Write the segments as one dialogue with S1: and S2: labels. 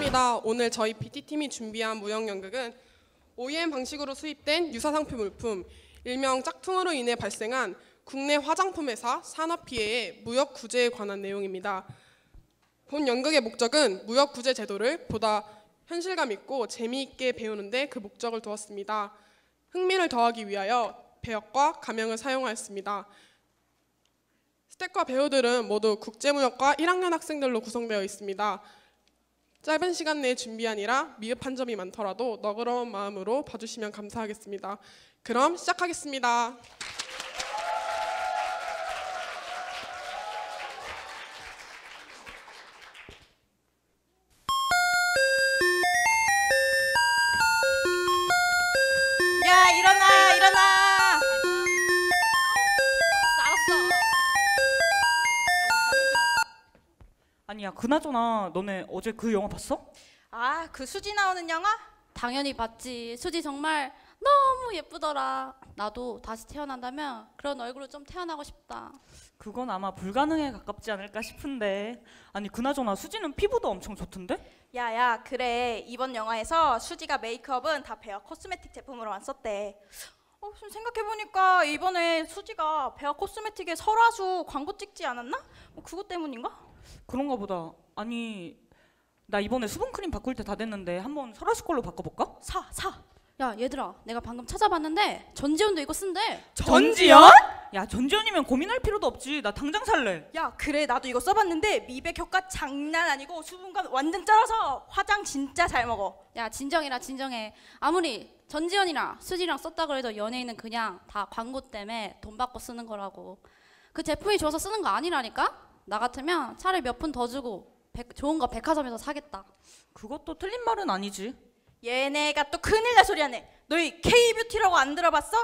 S1: 반갑습니다. 오늘 저희 PT팀이 준비한 무역연극은 OEM 방식으로 수입된 유사상표 물품, 일명 짝퉁으로 인해 발생한 국내 화장품 회사 산업 피해의 무역 구제에 관한 내용입니다. 본 연극의 목적은 무역 구제 제도를 보다 현실감 있고 재미있게 배우는 데 그 목적을 두었습니다. 흥미를 더하기 위하여 배역과 가명을 사용하였습니다. 스태프와 배우들은 모두 국제무역과 1학년 학생들로 구성되어 있습니다. 짧은 시간 내에 준비하느라 미흡한 점이 많더라도 너그러운 마음으로 봐주시면 감사하겠습니다. 그럼 시작하겠습니다.
S2: 야, 일어나, 일어나. 알았어.
S3: 아니야, 그나저나 너네 어제 그 영화 봤어?
S2: 아, 그 수지 나오는 영화?
S4: 당연히 봤지. 수지 정말 너무 예쁘더라. 나도 다시 태어난다면 그런 얼굴로 좀 태어나고 싶다.
S3: 그건 아마 불가능에 가깝지 않을까 싶은데. 아니, 그나저나 수지는 피부도 엄청 좋던데?
S2: 야, 그래. 이번 영화에서 수지가 메이크업은 다 베어 코스메틱 제품으로만 썼대. 좀 생각해보니까 이번에 수지가 베어 코스메틱에 설화수 광고 찍지 않았나? 그것 때문인가?
S3: 그런가 보다. 아니, 나 이번에 수분크림 바꿀 때 다 됐는데 한번 설아씨 걸로 바꿔볼까?
S2: 사.
S4: 야 얘들아, 내가 방금 찾아봤는데 전지현도 이거 쓴대.
S3: 전지현? 야, 전지현이면 고민할 필요도 없지. 나 당장 살래.
S2: 야, 그래. 나도 이거 써봤는데 미백 효과 장난 아니고 수분감 완전 쩔어서 화장 진짜 잘 먹어.
S4: 야 진정해라, 진정해. 아무리 전지현이랑 수지랑 썼다고 해도 연예인은 그냥 다 광고 때문에 돈 받고 쓰는 거라고. 그 제품이 좋아서 쓰는 거 아니라니까? 나 같으면 차라리 몇 푼 더 주고 좋은 거 백화점에서 사겠다.
S3: 그것도 틀린 말은 아니지.
S2: 얘네가 또 큰일 날 소리 하네. 너희 K뷰티라고 안 들어봤어?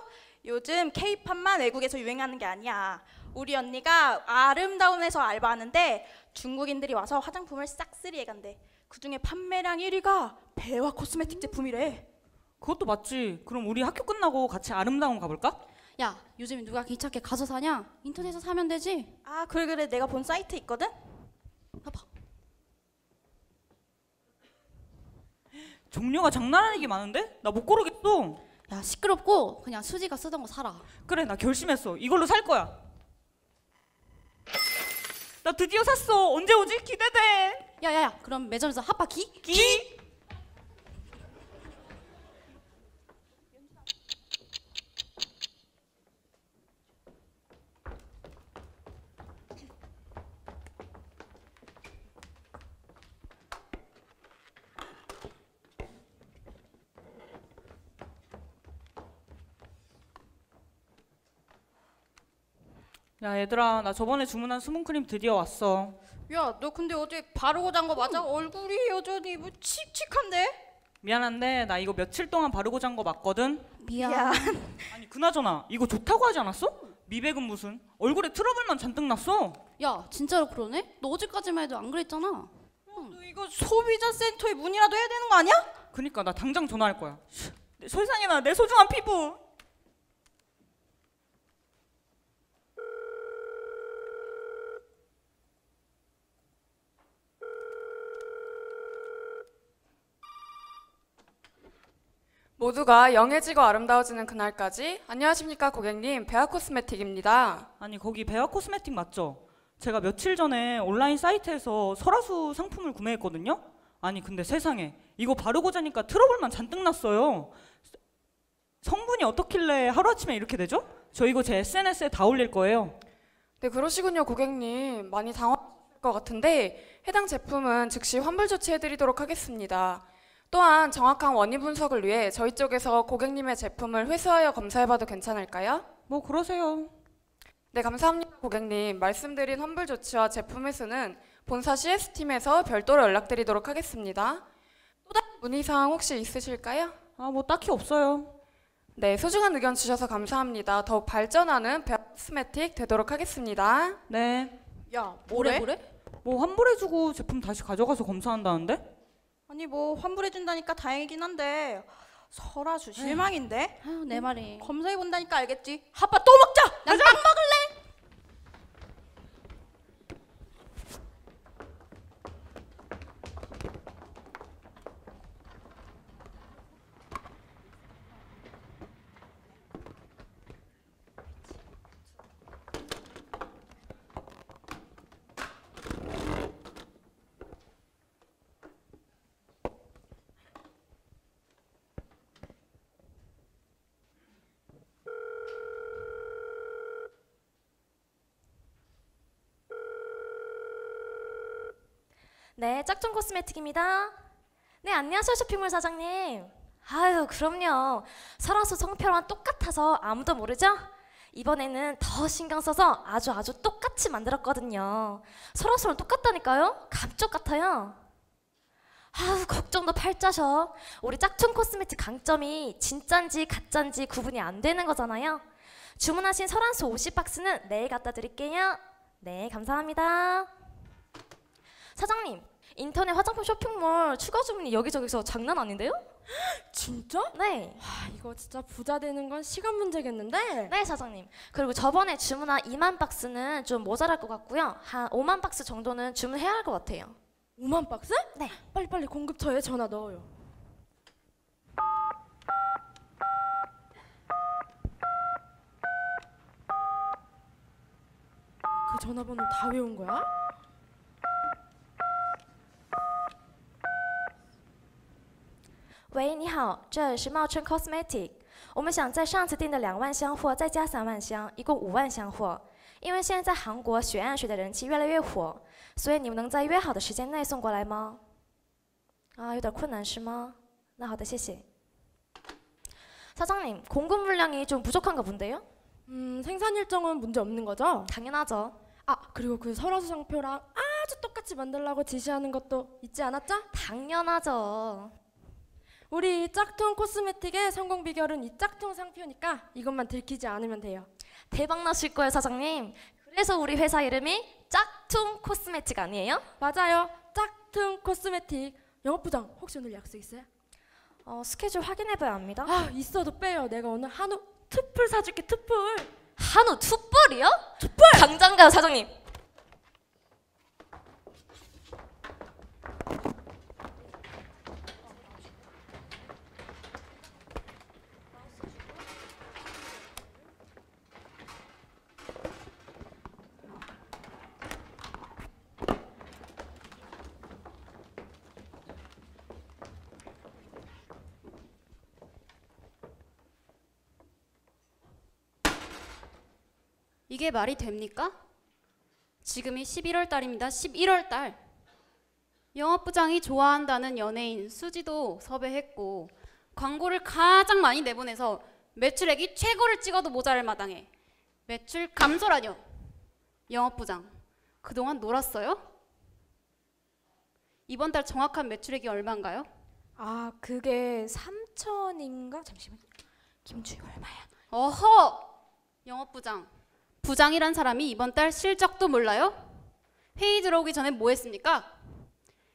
S2: 요즘 K팝만 외국에서 유행하는 게 아니야. 우리 언니가 아름다움에서 알바하는데 중국인들이 와서 화장품을 싹쓸이해 간대. 그중에 판매량 1위가 배와 코스메틱 제품이래.
S3: 그것도 맞지. 그럼 우리 학교 끝나고 같이 아름다운 가볼까?
S4: 야 요즘 누가 귀찮게 가서 사냐? 인터넷에서 사면 되지.
S2: 아, 그래. 내가 본 사이트 있거든?
S4: 봐봐.
S3: 종류가 장난 아니게 많은데? 나 못 고르겠어.
S4: 야 시끄럽고 그냥 수지가 쓰던 거 사라.
S3: 그래, 나 결심했어. 이걸로 살 거야. 나 드디어 샀어. 언제 오지? 기대돼.
S4: 야야야, 그럼 매점에서 핫바기?
S3: 기? 야, 얘들아, 나 저번에 주문한 수분크림 드디어 왔어.
S2: 야, 너 근데 어제 바르고 잔 거 맞아? 얼굴이 여전히 뭐 칙칙한데?
S3: 미안한데 나 이거 며칠 동안 바르고 잔 거 맞거든?
S4: 미안.
S3: 아니, 그나저나 이거 좋다고 하지 않았어? 미백은 무슨 얼굴에 트러블만 잔뜩 났어.
S4: 야 진짜로 그러네? 너 어제까지만 해도 안 그랬잖아.
S2: 너 이거 소비자 센터에 문의라도 해야 되는 거 아니야?
S3: 그니까 나 당장 전화할 거야. 세상에나 내 소중한 피부.
S5: 모두가 영해지고 아름다워지는 그날까지. 안녕하십니까 고객님, 베아 코스메틱입니다.
S3: 아니, 거기 베아 코스메틱 맞죠? 제가 며칠 전에 온라인 사이트에서 설화수 상품을 구매했거든요? 아니, 근데 세상에 이거 바르고 자니까 트러블만 잔뜩 났어요. 성분이 어떻길래 하루아침에 이렇게 되죠? 저 이거 제 SNS에 다 올릴 거예요.
S5: 네, 그러시군요 고객님. 많이 당황하실 것 같은데 해당 제품은 즉시 환불 조치해드리도록 하겠습니다. 또한 정확한 원인 분석을 위해 저희 쪽에서 고객님의 제품을 회수하여 검사해봐도 괜찮을까요?
S3: 뭐 그러세요.
S5: 네, 감사합니다 고객님. 말씀드린 환불 조치와 제품 회수는 본사 CS팀에서 별도로 연락드리도록 하겠습니다. 또 다른 문의사항 혹시 있으실까요?
S3: 아, 뭐 딱히 없어요.
S5: 네, 소중한 의견 주셔서 감사합니다. 더욱 발전하는 베아 코스메틱 되도록 하겠습니다.
S3: 네.
S2: 야,
S4: 뭐래?
S3: 뭐 환불해주고 제품 다시 가져가서 검사한다는데?
S2: 아니 뭐 환불해준다니까 다행이긴 한데 설아주 실망인데?
S4: 아유, 내 말이.
S2: 검사해본다니까 알겠지. 핫바 또 먹자!
S4: 난 빵 먹을래.
S6: 네, 짝퉁 코스메틱입니다. 네, 안녕하세요, 쇼핑몰 사장님. 아유, 그럼요. 설화수 성표랑 똑같아서 아무도 모르죠? 이번에는 더 신경 써서 아주 똑같이 만들었거든요. 설화수랑 똑같다니까요? 감쪽 같아요. 아우, 걱정도 팔자셔. 우리 짝퉁 코스메틱 강점이 진짠지 가짠지 구분이 안 되는 거잖아요. 주문하신 설화수 50박스는 내일 갖다 드릴게요. 네, 감사합니다. 사장님, 인터넷 화장품 쇼핑몰 추가 주문이 여기저기서 장난 아닌데요?
S7: 진짜?
S6: 네.
S7: 이거 진짜 부자 되는 건 시간 문제겠는데?
S6: 네, 사장님. 그리고 저번에 주문한 2만 박스는 좀 모자랄 것 같고요. 한 5만 박스 정도는 주문해야 할 것 같아요.
S7: 5만 박스?
S6: 네.
S7: 빨리빨리 공급처에 전화 넣어요. 그 전화번호 다 외운 거야?
S6: 喂，你好，这是茂春 Cosmetic。我们想在上次订的2万箱货再加3万箱，一共5万箱货。因为现在在韩国血案水的人气越来越火，所以你们能在约好的时间内送过来吗？啊，有点困难是吗？那好的，谢谢。 사장님, 공급 물량이 좀 부족한가 본데요?
S7: 생산 일정은 문제 없는 거죠?
S6: 당연하죠.
S7: 아, 그리고 그 설화수 상표랑 아주 똑같이 만들라고 지시하는 것도 잊지 않았죠?
S6: 당연하죠.
S7: 우리 짝퉁 코스메틱의 성공 비결은 이 짝퉁 상표니까 이것만 들키지 않으면 돼요.
S6: 대박 나실 거예요, 사장님. 그래서 우리 회사 이름이 짝퉁 코스메틱 아니에요?
S7: 맞아요. 짝퉁 코스메틱. 영업부장 혹시 오늘 약속 있어요?
S6: 스케줄 확인해봐야 합니다.
S7: 아, 있어도 빼요. 내가 오늘 한우 투풀 사줄게. 투풀.
S6: 한우 투뿔이요? 투뿔! 당장 가요, 사장님.
S4: 이게 말이 됩니까? 지금이 11월 달입니다. 11월 달. 영업부장이 좋아한다는 연예인 수지도 섭외했고 광고를 가장 많이 내보내서 매출액이 최고를 찍어도 모자랄 마당에 매출 감소라뇨. 영업부장, 그동안 놀았어요? 이번 달 정확한 매출액이 얼마인가요?
S7: 아, 그게 3천인가? 잠시만요. 김주희 얼마야?
S4: 어허! 영업부장, 부장이란 사람이 이번 달 실적도 몰라요? 회의 들어오기 전에 뭐 했습니까?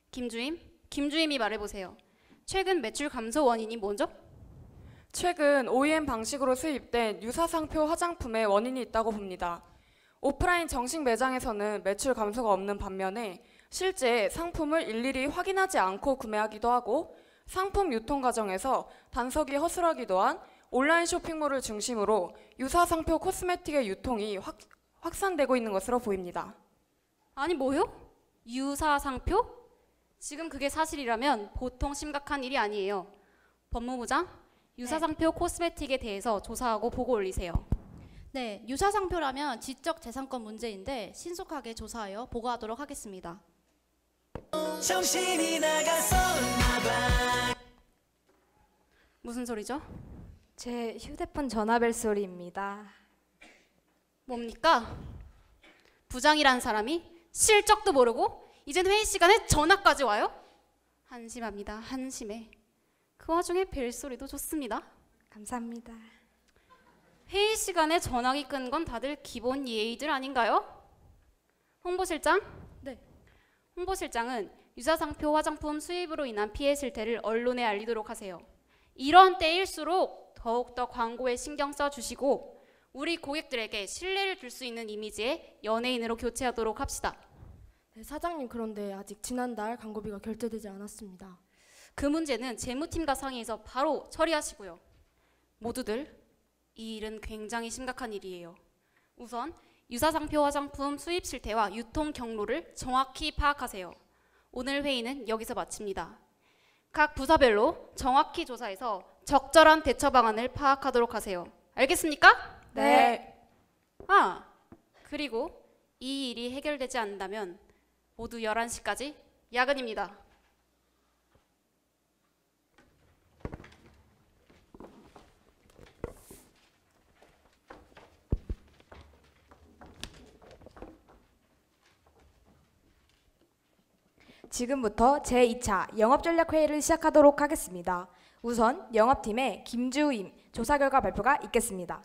S4: 김주임이 말해보세요. 최근 매출 감소 원인이 뭐죠?
S5: 최근 OEM 방식으로 수입된 유사상표 화장품에 원인이 있다고 봅니다. 오프라인 정식 매장에서는 매출 감소가 없는 반면에 실제 상품을 일일이 확인하지 않고 구매하기도 하고 상품 유통 과정에서 단속이 허술하기도 한 온라인 쇼핑몰을 중심으로 유사상표 코스메틱의 유통이 확산되고 있는 것으로 보입니다.
S4: 아니 뭐요? 유사상표? 지금 그게 사실이라면 보통 심각한 일이 아니에요. 법무부장, 유사상표 코스메틱에 대해서 조사하고 보고 올리세요.
S8: 네, 유사상표라면 지적재산권 문제인데 신속하게 조사하여 보고하도록 하겠습니다.
S9: 정신이 나갔었나봐.
S4: 무슨 소리죠?
S10: 제 휴대폰 전화벨 소리입니다.
S4: 뭡니까? 부장이란 사람이 실적도 모르고 이젠 회의 시간에 전화까지 와요? 한심합니다. 한심해. 그 와중에 벨소리도 좋습니다.
S10: 감사합니다.
S4: 회의 시간에 전화기 끈 건 다들 기본 예의들 아닌가요? 홍보실장?
S7: 네.
S4: 홍보실장은 유사상표 화장품 수입으로 인한 피해 실태를 언론에 알리도록 하세요. 이런 때일수록 더욱더 광고에 신경 써주시고 우리 고객들에게 신뢰를 줄 수 있는 이미지의 연예인으로 교체하도록 합시다.
S7: 네, 사장님, 그런데 아직 지난달 광고비가 결제되지 않았습니다.
S4: 그 문제는 재무팀과 상의해서 바로 처리하시고요. 모두들 이 일은 굉장히 심각한 일이에요. 우선 유사상표 화장품 수입 실태와 유통 경로를 정확히 파악하세요. 오늘 회의는 여기서 마칩니다. 각 부서별로 정확히 조사해서 적절한 대처 방안을 파악하도록 하세요. 알겠습니까?
S5: 네.
S4: 아, 그리고 이 일이 해결되지 않는다면 모두 11시까지 야근입니다.
S10: 지금부터 제2차 영업전략회의를 시작하도록 하겠습니다. 우선 영업팀의 김주임 조사 결과 발표가 있겠습니다.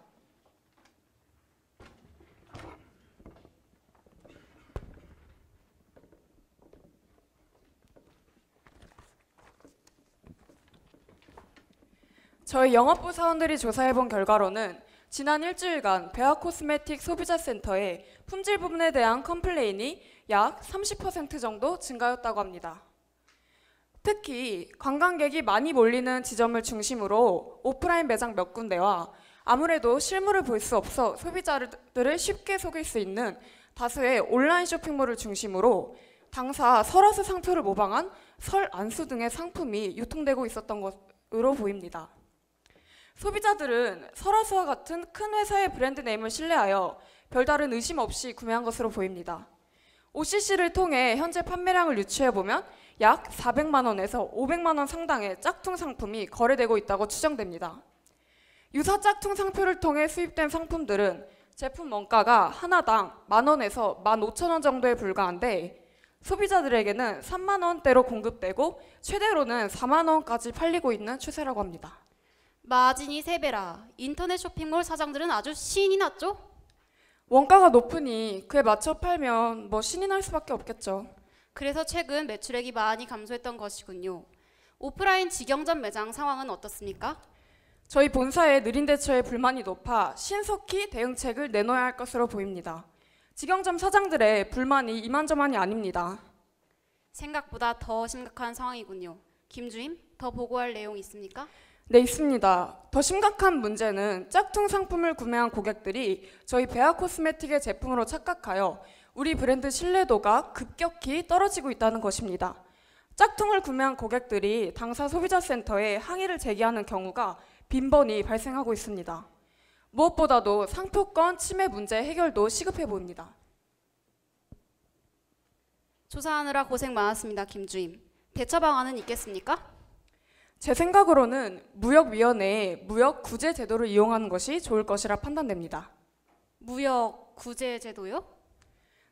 S5: 저희 영업부 사원들이 조사해본 결과로는 지난 일주일간 베아 코스메틱 소비자센터의 품질 부분에 대한 컴플레인이 약 30% 정도 증가했다고 합니다. 특히 관광객이 많이 몰리는 지점을 중심으로 오프라인 매장 몇 군데와 아무래도 실물을 볼 수 없어 소비자들을 쉽게 속일 수 있는 다수의 온라인 쇼핑몰을 중심으로 당사 설화수 상표를 모방한 설 안수 등의 상품이 유통되고 있었던 것으로 보입니다. 소비자들은 설화수와 같은 큰 회사의 브랜드 네임을 신뢰하여 별다른 의심 없이 구매한 것으로 보입니다. OCC를 통해 현재 판매량을 유추해보면 약 400만 원에서 500만 원 상당의 짝퉁 상품이 거래되고 있다고 추정됩니다. 유사 짝퉁 상표를 통해 수입된 상품들은 제품 원가가 하나당 10,000원에서 15,000원 정도에 불과한데 소비자들에게는 3만 원대로 공급되고 최대로는 4만 원까지 팔리고 있는 추세라고 합니다.
S4: 마진이 3배라 인터넷 쇼핑몰 사장들은 아주 신이 났죠?
S5: 원가가 높으니 그에 맞춰 팔면 신이 날 수밖에 없겠죠.
S4: 그래서 최근 매출액이 많이 감소했던 것이군요. 오프라인 직영점 매장 상황은 어떻습니까?
S5: 저희 본사의 느린 대처에 불만이 높아 신속히 대응책을 내놓아야 할 것으로 보입니다. 직영점 사장들의 불만이 이만저만이 아닙니다.
S4: 생각보다 더 심각한 상황이군요. 김주임, 더 보고할 내용 있습니까?
S5: 네, 있습니다. 더 심각한 문제는 짝퉁 상품을 구매한 고객들이 저희 베아 코스메틱의 제품으로 착각하여 우리 브랜드 신뢰도가 급격히 떨어지고 있다는 것입니다. 짝퉁을 구매한 고객들이 당사 소비자센터에 항의를 제기하는 경우가 빈번히 발생하고 있습니다. 무엇보다도 상표권 침해 문제 해결도 시급해 보입니다.
S4: 조사하느라 고생 많았습니다, 김주임. 대처 방안은 있겠습니까?
S5: 제 생각으로는 무역위원회의 무역구제 제도를 이용하는 것이 좋을 것이라 판단됩니다.
S4: 무역 구제 제도요?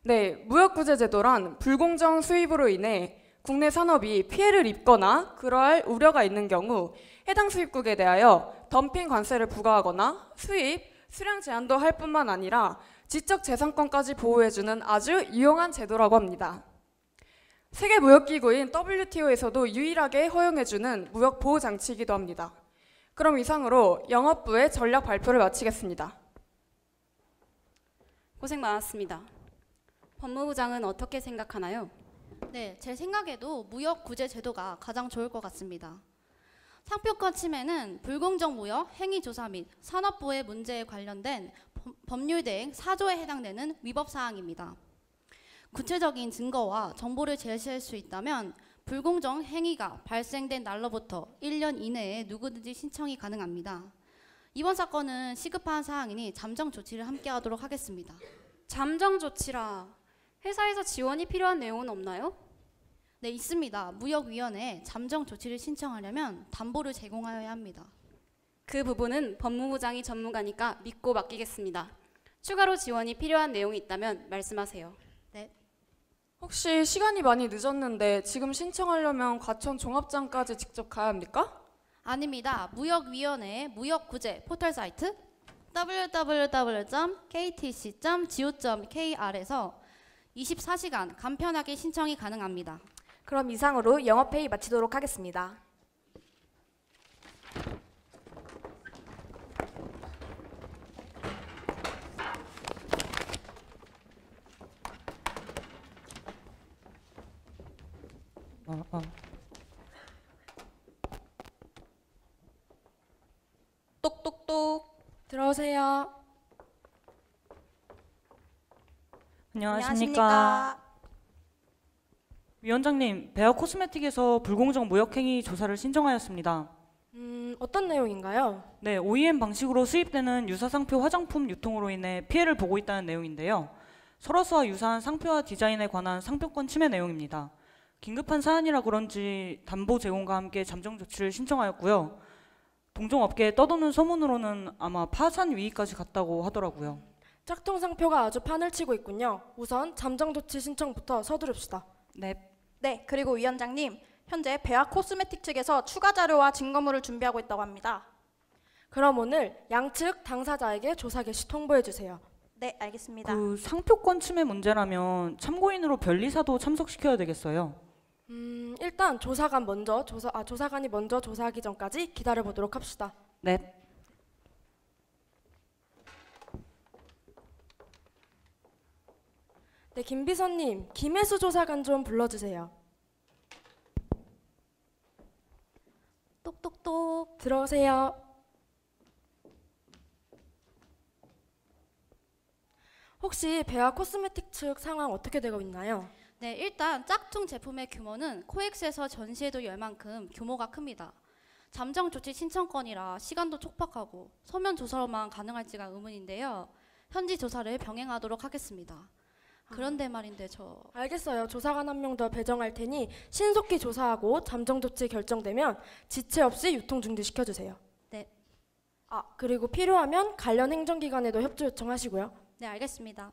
S5: 네, 무역구제 제도란 불공정 수입으로 인해 국내 산업이 피해를 입거나 그러할 우려가 있는 경우 해당 수입국에 대하여 덤핑 관세를 부과하거나 수입, 수량 제한도 할 뿐만 아니라 지적재산권까지 보호해주는 아주 유용한 제도라고 합니다. 세계무역기구인 WTO에서도 유일하게 허용해주는 무역보호장치이기도 합니다. 그럼 이상으로 영업부의 전략 발표를 마치겠습니다.
S4: 고생 많았습니다. 법무부장은 어떻게 생각하나요?
S8: 네, 제 생각에도 무역 구제 제도가 가장 좋을 것 같습니다. 상표권 침해는 불공정 무역 행위 조사 및 산업부의 문제에 관련된 법률 대행 4조에 해당되는 위법 사항입니다. 구체적인 증거와 정보를 제시할 수 있다면 불공정 행위가 발생된 날로부터 1년 이내에 누구든지 신청이 가능합니다. 이번 사건은 시급한 사항이니 잠정 조치를 함께 하도록 하겠습니다.
S4: 잠정 조치라. 회사에서 지원이 필요한 내용은 없나요?
S8: 네, 있습니다. 무역위원회에 잠정 조치를 신청하려면 담보를 제공하여야 합니다.
S4: 그 부분은 법무부장이 전문가니까 믿고 맡기겠습니다. 추가로 지원이 필요한 내용이 있다면 말씀하세요.
S8: 네.
S5: 혹시 시간이 많이 늦었는데 지금 신청하려면 과천 종합장까지 직접 가야 합니까?
S8: 아닙니다. 무역위원회의 무역구제 포털 사이트 www.ktc.go.kr에서 24시간 간편하게 신청이 가능합니다.
S10: 그럼 이상으로 영업회의 마치도록 하겠습니다.
S2: 똑똑똑.
S7: 들어오세요.
S3: 안녕하십니까. 위원장님, 베아 코스메틱에서 불공정 무역행위 조사를 신청하였습니다.
S7: 어떤 내용인가요?
S3: 네, OEM 방식으로 수입되는 유사상표 화장품 유통으로 인해 피해를 보고 있다는 내용인데요. 설화수와 유사한 상표와 디자인에 관한 상표권 침해 내용입니다. 긴급한 사안이라 그런지 담보 제공과 함께 잠정 조치를 신청하였고요. 동종업계에 떠도는 소문으로는 아마 파산 위기까지 갔다고 하더라고요.
S7: 짝퉁 상표가 아주 판을 치고 있군요. 우선 잠정 조치 신청부터 서두릅시다.
S3: 네.
S2: 네, 그리고 위원장님, 현재 배아 코스메틱 측에서 추가 자료와 증거물을 준비하고 있다고 합니다.
S7: 그럼 오늘 양측 당사자에게 조사 개시 통보해 주세요.
S2: 네, 알겠습니다.
S3: 그 상표권 침해 문제라면 참고인으로 변리사도 참석시켜야 되겠어요.
S7: 일단 조사관이 먼저 조사하기 전까지 기다려 보도록 합시다.
S3: 네.
S7: 네, 김 비서님, 김혜수 조사관 좀 불러주세요.
S8: 똑똑똑.
S7: 들어오세요. 혹시 배아 코스메틱 측 상황 어떻게 되고 있나요?
S8: 네, 일단 짝퉁 제품의 규모는 코엑스에서 전시해도 열 만큼 규모가 큽니다. 잠정 조치 신청건이라 시간도 촉박하고 서면 조사로만 가능할지가 의문인데요. 현지 조사를 병행하도록 하겠습니다. 그런데 말인데
S7: 알겠어요. 조사관 한 명 더 배정할 테니 신속히 조사하고 잠정 조치 결정되면 지체 없이 유통 중지시켜 주세요.
S8: 네.
S7: 그리고 필요하면 관련 행정기관에도 협조 요청하시고요.
S8: 네, 알겠습니다.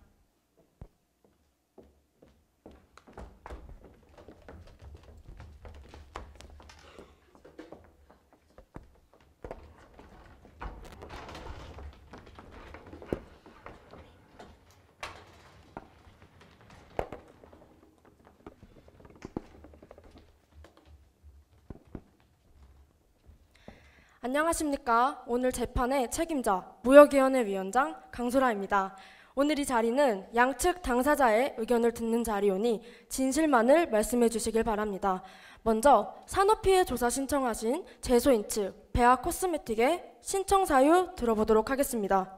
S7: 안녕하십니까. 오늘 재판의 책임자 무역위원회 위원장 강소라입니다. 오늘 이 자리는 양측 당사자의 의견을 듣는 자리오니 진실만을 말씀해 주시길 바랍니다. 먼저 산업피해 조사 신청하신 제소인 측 배아 코스메틱의 신청 사유 들어보도록 하겠습니다.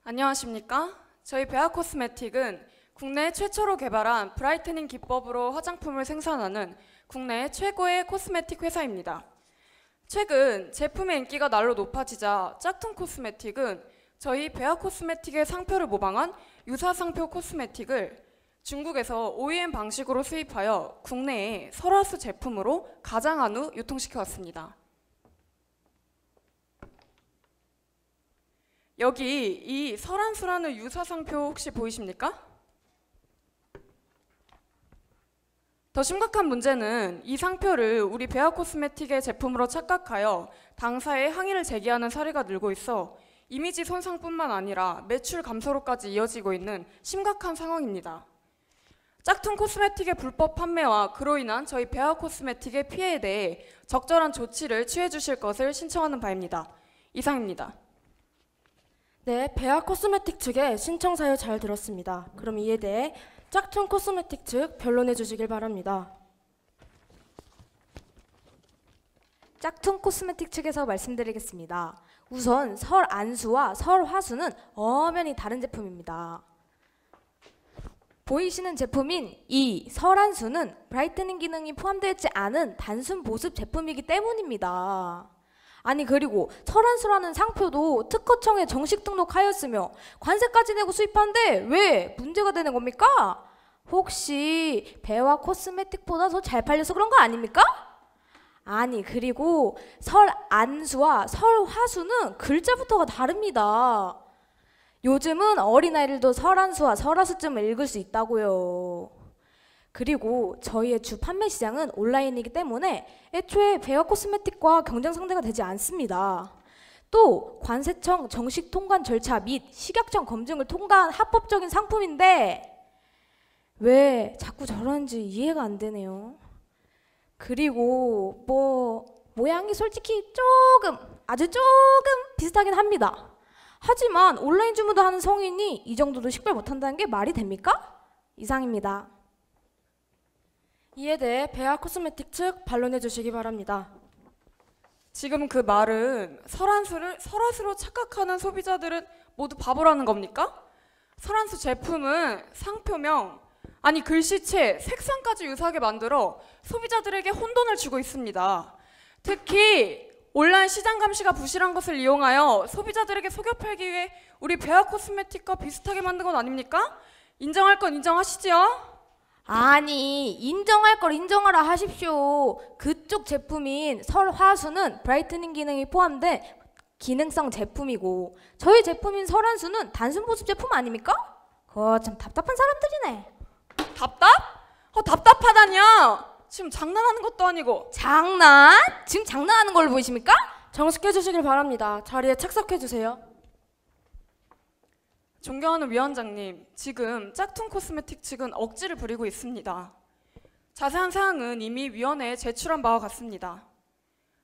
S5: 안녕하십니까? 저희 배아 코스메틱은 국내 최초로 개발한 브라이트닝 기법으로 화장품을 생산하는 국내 최고의 코스메틱 회사입니다. 최근 제품의 인기가 날로 높아지자 짝퉁 코스메틱은 저희 배아 코스메틱의 상표를 모방한 유사 상표 코스메틱을 중국에서 OEM 방식으로 수입하여 국내에 설화수 제품으로 가장한 후 유통시켜왔습니다. 여기 이 설한수라는 유사상표 혹시 보이십니까? 더 심각한 문제는 이 상표를 우리 배아 코스메틱의 제품으로 착각하여 당사에 항의를 제기하는 사례가 늘고 있어 이미지 손상뿐만 아니라 매출 감소로까지 이어지고 있는 심각한 상황입니다. 짝퉁 코스메틱의 불법 판매와 그로 인한 저희 배아 코스메틱의 피해에 대해 적절한 조치를 취해 주실 것을 신청하는 바입니다. 이상입니다.
S7: 네, 배아 코스메틱 측의 신청 사유 잘 들었습니다. 그럼 이에 대해 짝퉁 코스메틱 측 변론해 주시길 바랍니다.
S10: 짝퉁 코스메틱 측에서 말씀드리겠습니다. 우선 설안수와 설화수는 엄연히 다른 제품입니다. 보이시는 제품인 이 설안수는 브라이트닝 기능이 포함되어 있지 않은 단순 보습 제품이기 때문입니다. 아니 그리고 설안수라는 상표도 특허청에 정식 등록하였으며 관세까지 내고 수입하는데 왜 문제가 되는 겁니까? 혹시 배아 코스메틱보다 더 잘 팔려서 그런 거 아닙니까? 아니 그리고 설안수와 설화수는 글자부터가 다릅니다. 요즘은 어린아이들도 설안수와 설화수쯤을 읽을 수 있다고요. 그리고 저희의 주 판매 시장은 온라인이기 때문에 애초에 배아 코스메틱과 경쟁 상대가 되지 않습니다. 또 관세청 정식 통관 절차 및 식약청 검증을 통과한 합법적인 상품인데 왜 자꾸 저러는지 이해가 안 되네요. 그리고 모양이 솔직히 아주 조금 비슷하긴 합니다. 하지만 온라인 주문도 하는 성인이 이 정도도 식별 못한다는 게 말이 됩니까? 이상입니다.
S7: 이에 대해 배아 코스메틱 측 반론해 주시기 바랍니다.
S5: 지금 그 말은 설화수로 착각하는 소비자들은 모두 바보라는 겁니까? 설한수 제품은 상표명 아니 글씨체, 색상까지 유사하게 만들어 소비자들에게 혼돈을 주고 있습니다. 특히 온라인 시장 감시가 부실한 것을 이용하여 소비자들에게 속여 팔기 위해 우리 배아 코스메틱과 비슷하게 만든 것 아닙니까? 인정할 건 인정하시죠?
S10: 아니, 인정할 걸 인정하라 하십시오. 그쪽 제품인 설화수는 브라이트닝 기능이 포함된 기능성 제품이고, 저희 제품인 설한수는 단순 보습 제품 아닙니까? 참 답답한 사람들이네.
S5: 답답하다뇨. 지금 장난하는 것도 아니고.
S10: 장난? 지금 장난하는 걸로 보이십니까?
S7: 정숙해 주시길 바랍니다. 자리에 착석해 주세요.
S5: 존경하는 위원장님, 지금 짝퉁 코스메틱 측은 억지를 부리고 있습니다. 자세한 사항은 이미 위원회에 제출한 바와 같습니다.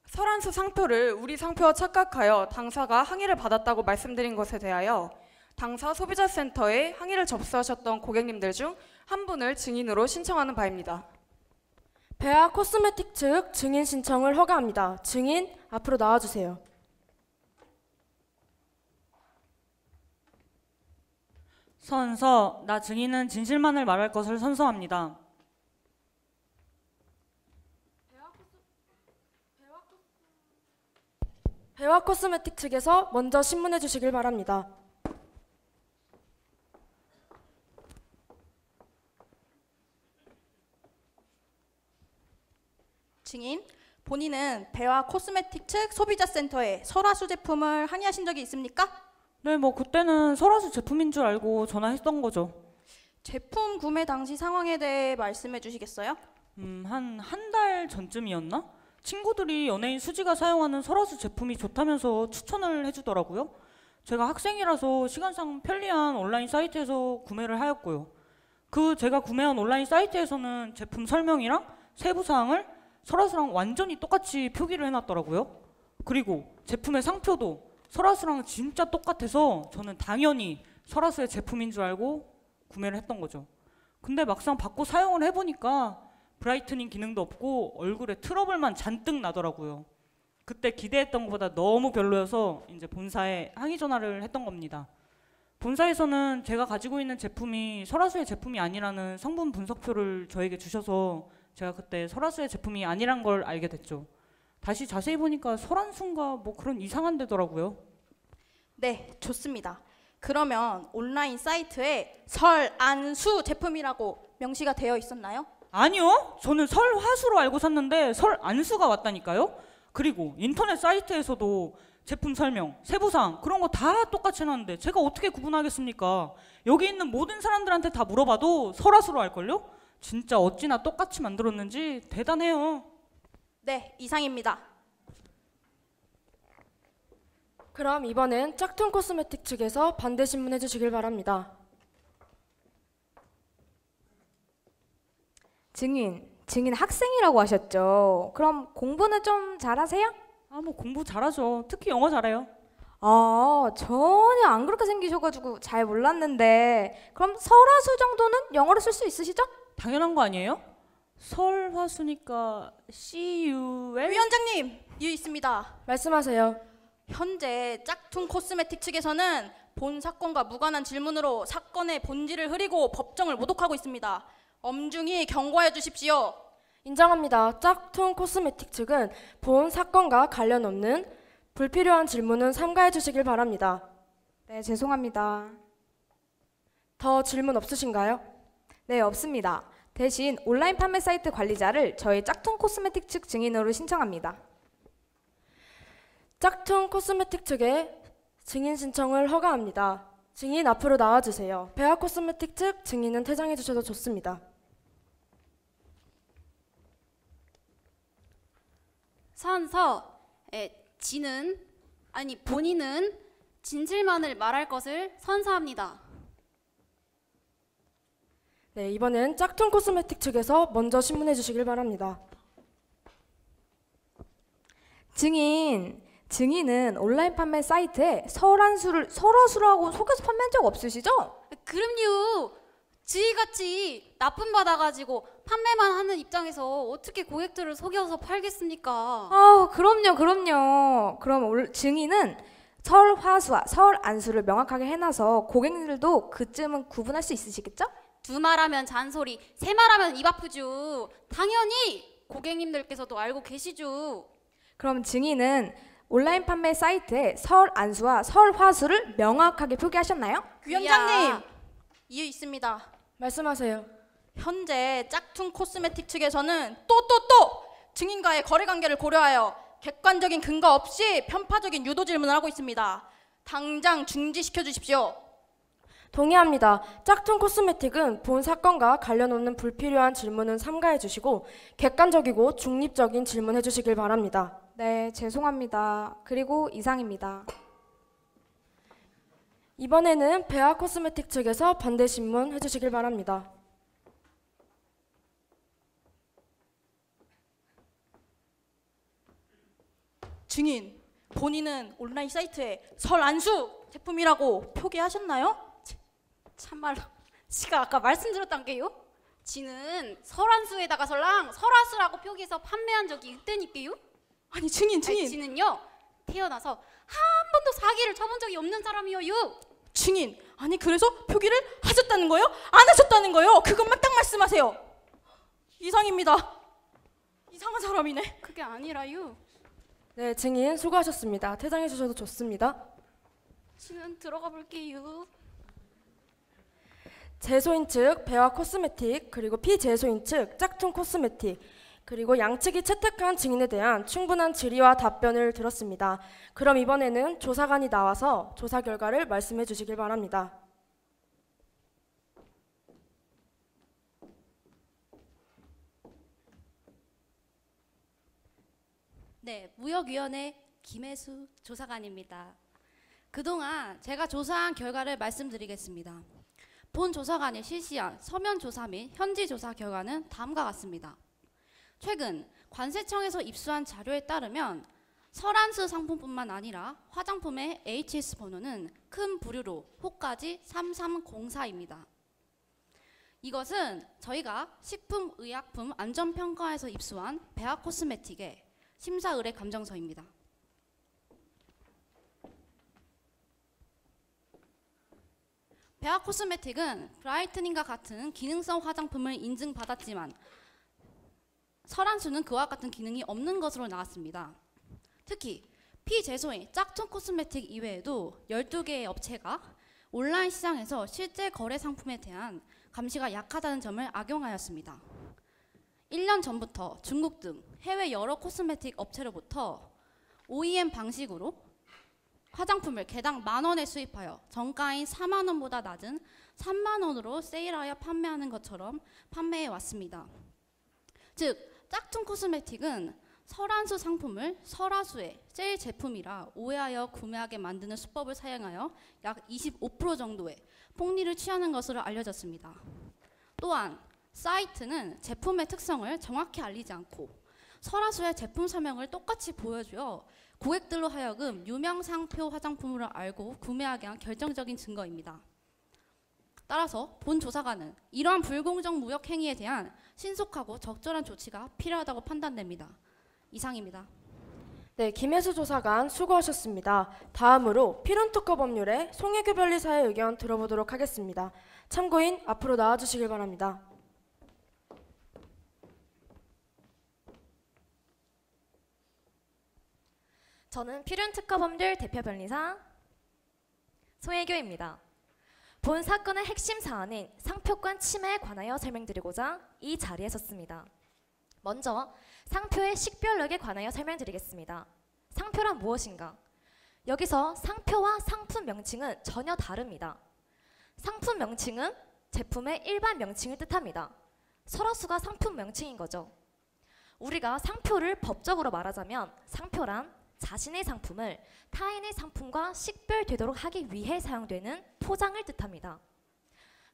S5: 설한수 상표를 우리 상표와 착각하여 당사가 항의를 받았다고 말씀드린 것에 대하여 당사 소비자센터에 항의를 접수하셨던 고객님들 중 한 분을 증인으로 신청하는 바입니다.
S7: 배아 코스메틱 측 증인 신청을 허가합니다. 증인 앞으로 나와주세요.
S3: 선서, 나 증인은 진실만을 말할 것을 선서합니다.
S7: 배아 코스메틱 측에서 먼저 신문해 주시길 바랍니다.
S2: 증인, 본인은 배아 코스메틱 측 소비자센터에 설화수 제품을 항의하신 적이 있습니까?
S3: 네, 뭐 그때는 설화수 제품인 줄 알고 전화했던 거죠.
S2: 제품 구매 당시 상황에 대해 말씀해 주시겠어요?
S3: 한 달 전쯤이었나? 친구들이 연예인 수지가 사용하는 설화수 제품이 좋다면서 추천을 해주더라고요. 제가 학생이라서 시간상 편리한 온라인 사이트에서 구매를 하였고요. 제가 구매한 온라인 사이트에서는 제품 설명이랑 세부사항을 설화수랑 완전히 똑같이 표기를 해놨더라고요. 그리고 제품의 상표도 설화수랑 진짜 똑같아서 저는 당연히 설화수의 제품인 줄 알고 구매를 했던 거죠. 근데 막상 받고 사용을 해보니까 브라이트닝 기능도 없고 얼굴에 트러블만 잔뜩 나더라고요. 그때 기대했던 것보다 너무 별로여서 이제 본사에 항의 전화를 했던 겁니다. 본사에서는 제가 가지고 있는 제품이 설화수의 제품이 아니라는 성분 분석표를 저에게 주셔서 제가 그때 설화수의 제품이 아니란 걸 알게 됐죠. 다시 자세히 보니까 설한수인가 뭐 그런 이상한 데더라고요.
S2: 네, 좋습니다. 그러면 온라인 사이트에 설안수 제품이라고 명시가 되어 있었나요?
S3: 아니요. 저는 설화수로 알고 샀는데 설안수가 왔다니까요. 그리고 인터넷 사이트에서도 제품 설명, 세부사항 그런 거 다 똑같이 해놨는데 제가 어떻게 구분하겠습니까? 여기 있는 모든 사람들한테 다 물어봐도 설화수로 알걸요? 진짜 어찌나 똑같이 만들었는지 대단해요.
S2: 네, 이상입니다.
S7: 그럼 이번엔 짝퉁 코스메틱 측에서 반대 신문해 주시길 바랍니다.
S10: 증인 학생이라고 하셨죠? 그럼 공부는 좀 잘하세요?
S3: 뭐 공부 잘하죠. 특히 영어 잘해요.
S10: 전혀 안 그렇게 생기셔가지고 잘 몰랐는데, 그럼 설화수 정도는 영어로 쓸 수 있으시죠?
S3: 당연한 거 아니에요? 설화수니까 CUL?
S2: 위원장님, 이유 있습니다.
S7: 말씀하세요.
S2: 현재 짝퉁 코스메틱 측에서는 본 사건과 무관한 질문으로 사건의 본질을 흐리고 법정을 모독하고 있습니다. 엄중히 경고해 주십시오.
S7: 인정합니다. 짝퉁 코스메틱 측은 본 사건과 관련 없는 불필요한 질문은 삼가해 주시길 바랍니다.
S10: 네, 죄송합니다.
S7: 더 질문 없으신가요?
S10: 네, 없습니다. 대신 온라인 판매 사이트 관리자를 저희 짝퉁 코스메틱 측 증인으로 신청합니다.
S7: 짝퉁 코스메틱 측에 증인 신청을 허가합니다. 증인 앞으로 나와주세요. 배아 코스메틱 측 증인은 퇴장해 주셔도 좋습니다.
S8: 선서, 본인은 진실만을 말할 것을 선서합니다.
S7: 네, 이번엔 짝퉁 코스메틱 측에서 먼저 신문해 주시길 바랍니다.
S10: 증인은 온라인 판매 사이트에 설화수라고 속여서 판매한 적 없으시죠?
S8: 그럼요. 지희같이 납품 받아가지고 판매만 하는 입장에서 어떻게 고객들을 속여서 팔겠습니까?
S10: 그럼요. 그럼 증인은 설화수와 설안수를 명확하게 해놔서 고객님들도 그쯤은 구분할 수 있으시겠죠?
S11: 두말하면 잔소리, 세말하면 입 아프죠. 당연히 고객님들께서도 알고 계시죠.
S10: 그럼 증인은 온라인 판매 사이트에 설 안수와 설 화수를 명확하게 표기하셨나요?
S2: 위원장님, 이유 있습니다.
S7: 말씀하세요.
S2: 현재 짝퉁 코스메틱 측에서는 또 증인과의 거래 관계를 고려하여 객관적인 근거 없이 편파적인 유도 질문을 하고 있습니다. 당장 중지시켜 주십시오.
S7: 동의합니다. 짝퉁 코스메틱은 본 사건과 관련 없는 불필요한 질문은 삼가해 주시고 객관적이고 중립적인 질문해 주시길 바랍니다.
S10: 네, 죄송합니다. 그리고 이상입니다.
S7: 이번에는 베아 코스메틱 측에서 반대 신문 해주시길 바랍니다.
S2: 증인, 본인은 온라인 사이트에 설 안수 제품이라고 표기하셨나요?
S11: 참말로 지가 아까 말씀드렸단 게요. 지는 설안수에다가 설랑 설화수라고 표기해서 판매한 적이 있다니까요.
S2: 아니 증인.
S11: 지는요 태어나서 한 번도 사기를 쳐본 적이 없는 사람이요.
S2: 증인, 아니 그래서 표기를 하셨다는 거예요? 안 하셨다는 거예요? 그것만 딱 말씀하세요. 이상입니다. 이상한 사람이네.
S11: 그게 아니라요.
S7: 네, 증인 수고하셨습니다. 퇴장해 주셔도 좋습니다.
S11: 지는 들어가 볼게요.
S7: 제소인 측 베아 코스메틱 그리고 피제소인 측 짝퉁 코스메틱 그리고 양측이 채택한 증인에 대한 충분한 질의와 답변을 들었습니다. 그럼 이번에는 조사관이 나와서 조사 결과를 말씀해 주시길 바랍니다.
S8: 네, 무역위원회 김혜수 조사관입니다. 그동안 제가 조사한 결과를 말씀드리겠습니다. 본 조사관이 실시한 서면 조사 및 현지 조사 결과는 다음과 같습니다. 최근 관세청에서 입수한 자료에 따르면 설안수 상품뿐만 아니라 화장품의 HS 번호는 큰 부류로 호까지 3304입니다. 이것은 저희가 식품의약품 안전평가에서 입수한 베아 코스메틱의 심사 의뢰 감정서입니다. 베아 코스메틱은 브라이트닝과 같은 기능성 화장품을 인증받았지만 설안수는 그와 같은 기능이 없는 것으로 나왔습니다. 특히 피제소인 짝퉁 코스메틱 이외에도 12개의 업체가 온라인 시장에서 실제 거래 상품에 대한 감시가 약하다는 점을 악용하였습니다. 1년 전부터 중국 등 해외 여러 코스메틱 업체로부터 OEM 방식으로 화장품을 개당 10,000원에 수입하여 정가인 40,000원보다 낮은 30,000원으로 세일하여 판매하는 것처럼 판매해 왔습니다. 즉 짝퉁 코스메틱은 설안수 상품을 설화수의 세일 제품이라 오해하여 구매하게 만드는 수법을 사용하여 약 25% 정도의 폭리를 취하는 것으로 알려졌습니다. 또한 사이트는 제품의 특성을 정확히 알리지 않고 설화수의 제품 설명을 똑같이 보여주어 고객들로 하여금 유명 상표 화장품으로 알고 구매하게 한 결정적인 증거입니다. 따라서 본 조사관은 이러한 불공정 무역 행위에 대한 신속하고 적절한 조치가 필요하다고 판단됩니다. 이상입니다.
S7: 네, 김혜수 조사관 수고하셨습니다. 다음으로 필원특허 법률의 송혜교 변리사의 의견 들어보도록 하겠습니다. 참고인 앞으로 나와주시길 바랍니다.
S6: 저는 필연특허법률 대표 변리사 송혜교입니다. 본 사건의 핵심 사안인 상표권 침해에 관하여 설명드리고자 이 자리에 섰습니다. 먼저 상표의 식별력에 관하여 설명드리겠습니다. 상표란 무엇인가? 여기서 상표와 상품 명칭은 전혀 다릅니다. 상품 명칭은 제품의 일반 명칭을 뜻합니다. 설화수가 상품 명칭인 거죠. 우리가 상표를 법적으로 말하자면 상표란 자신의 상품을 타인의 상품과 식별되도록 하기 위해 사용되는 포장을 뜻합니다.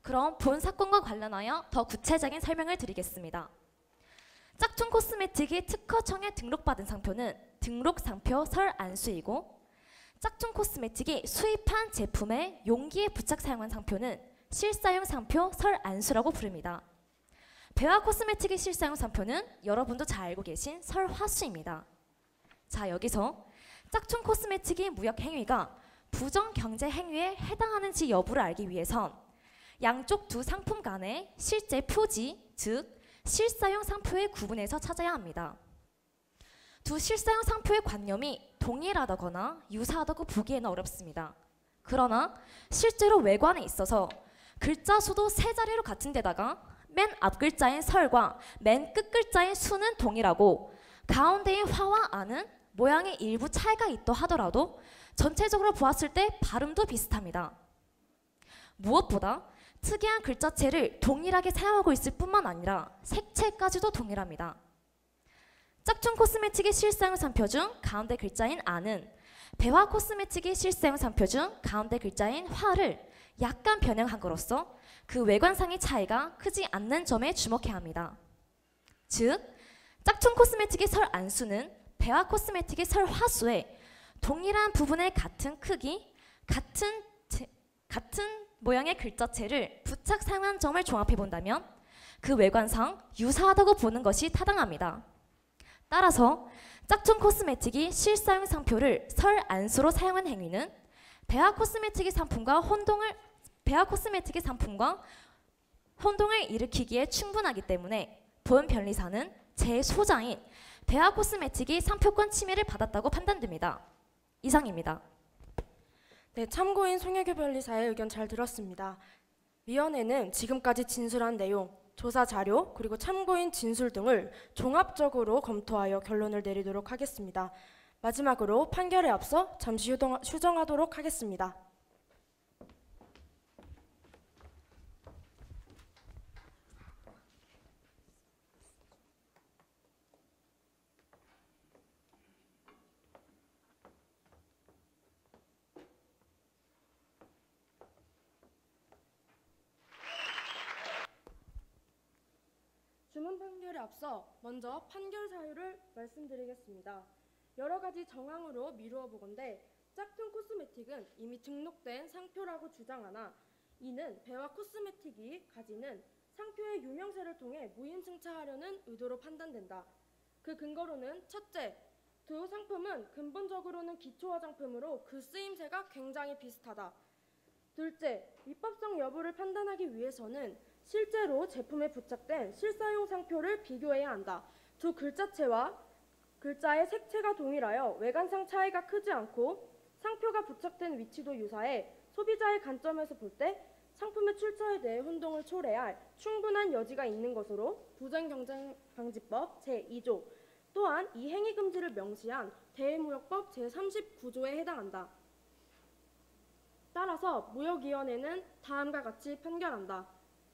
S6: 그럼 본 사건과 관련하여 더 구체적인 설명을 드리겠습니다. 짝퉁 코스메틱이 특허청에 등록받은 상표는 등록상표 설안수이고 짝퉁 코스메틱이 수입한 제품의 용기에 부착 사용한 상표는 실사용 상표 설안수라고 부릅니다. 베아 코스메틱의 실사용 상표는 여러분도 잘 알고 계신 설화수입니다. 자, 여기서 짝퉁 코스메틱의 무역 행위가 부정 경제 행위에 해당하는지 여부를 알기 위해선 양쪽 두 상품 간의 실제 표지, 즉 실사용 상표의 구분에서 찾아야 합니다. 두 실사용 상표의 관념이 동일하다거나 유사하다고 보기에는 어렵습니다. 그러나 실제로 외관에 있어서 글자 수도 세 자리로 같은 데다가 맨 앞 글자인 설과 맨 끝 글자인 수는 동일하고 가운데의 화와 안은 모양의 일부 차이가 있다 하더라도 전체적으로 보았을 때 발음도 비슷합니다. 무엇보다 특이한 글자체를 동일하게 사용하고 있을 뿐만 아니라 색채까지도 동일합니다. 짝퉁 코스메틱의 실사용 상표 중 가운데 글자인 안은 배화 코스메틱의 실사용 상표 중 가운데 글자인 화를 약간 변형한 것으로서 그 외관상의 차이가 크지 않는 점에 주목해야 합니다. 즉, 짝퉁 코스메틱의 설 안수는 배화 코스메틱의 설 화수에 동일한 부분의 같은 크기, 같은 모양의 글자체를 부착 사용한 점을 종합해 본다면 그 외관상 유사하다고 보는 것이 타당합니다. 따라서 짝퉁 코스메틱이 실사용 상표를 설 안수로 사용한 행위는 배화 코스메틱의 상품과 혼동을 일으키기에 충분하기 때문에 본 변리사는 제 소장인 배화 코스메틱이 상표권 침해를 받았다고 판단됩니다. 이상입니다.
S7: 네, 참고인 송혜교 변리사의 의견 잘 들었습니다. 위원회는 지금까지 진술한 내용, 조사 자료, 그리고 참고인 진술 등을 종합적으로 검토하여 결론을 내리도록 하겠습니다. 마지막으로 판결에 앞서 잠시 휴정하도록 하겠습니다. 주문 판결에 앞서 먼저 판결 사유를 말씀드리겠습니다. 여러 가지 정황으로 미루어 보건대 짝퉁 코스메틱은 이미 등록된 상표라고 주장하나 이는 배화 코스메틱이 가지는 상표의 유명세를 통해 무임승차하려는 의도로 판단된다. 그 근거로는 첫째, 두 상품은 근본적으로는 기초 화장품으로 그 쓰임새가 굉장히 비슷하다. 둘째, 위법성 여부를 판단하기 위해서는 실제로 제품에 부착된 실사용 상표를 비교해야 한다. 두 글자체와 글자의 색채가 동일하여 외관상 차이가 크지 않고 상표가 부착된 위치도 유사해 소비자의 관점에서 볼 때 상품의 출처에 대해 혼동을 초래할 충분한 여지가 있는 것으로 부정경쟁방지법 제2조 또한 이 행위 금지를 명시한 대외무역법 제39조에 해당한다. 따라서 무역위원회는 다음과 같이 판결한다.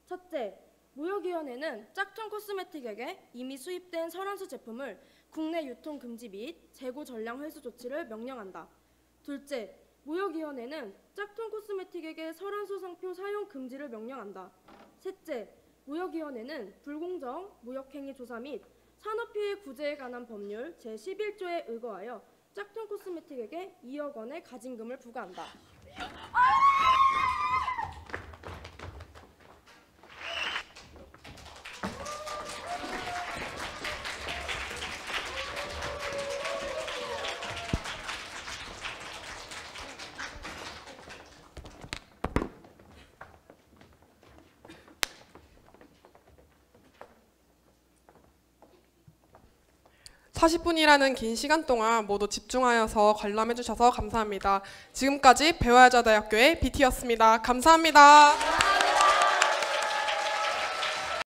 S7: 첫째, 무역위원회는 짝퉁 코스메틱에게 이미 수입된 설안수 제품을 국내 유통 금지 및 재고 전량 회수 조치를 명령한다. 둘째, 무역위원회는 짝퉁 코스메틱에게 설안수 상표 사용 금지를 명령한다. 셋째, 무역위원회는 불공정 무역행위 조사 및 산업피해 구제에 관한 법률 제11조에 의거하여 짝퉁 코스메틱에게 2억 원의 가징금을 부과한다.
S1: (40분이라는) 긴 시간 동안 모두 집중하여서 관람해 주셔서 감사합니다. 지금까지 배워야자대학교의 BT였습니다. 감사합니다.